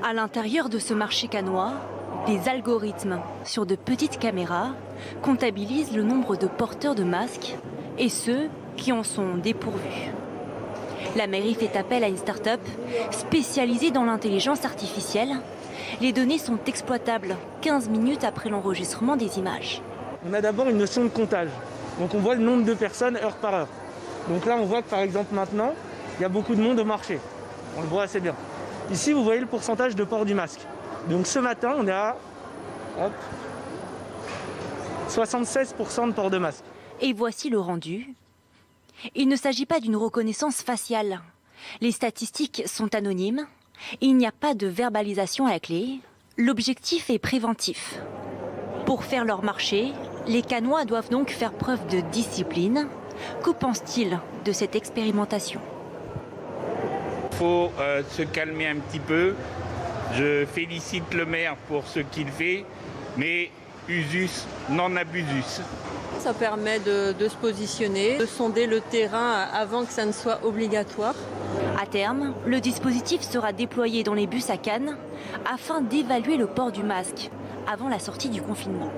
À l'intérieur de ce marché cannois, des algorithmes sur de petites caméras comptabilisent le nombre de porteurs de masques et ceux qui en sont dépourvus. La mairie fait appel à une start-up spécialisée dans l'intelligence artificielle. Les données sont exploitables 15 minutes après l'enregistrement des images. On a d'abord une notion de comptage. Donc on voit le nombre de personnes heure par heure. Donc là on voit que par exemple maintenant, il y a beaucoup de monde au marché. On le voit assez bien. Ici vous voyez le pourcentage de port du masque. Donc ce matin on est à 76% de port de masque. Et voici le rendu. Il ne s'agit pas d'une reconnaissance faciale. Les statistiques sont anonymes. Il n'y a pas de verbalisation à la clé. L'objectif est préventif. Pour faire leur marché, les Cannois doivent donc faire preuve de discipline. Que pense-t-il de cette expérimentation ? Il faut se calmer un petit peu. Je félicite le maire pour ce qu'il fait, mais usus non abusus. Ça permet de se positionner, de sonder le terrain avant que ça ne soit obligatoire. À terme, le dispositif sera déployé dans les bus à Cannes afin d'évaluer le port du masque avant la sortie du confinement.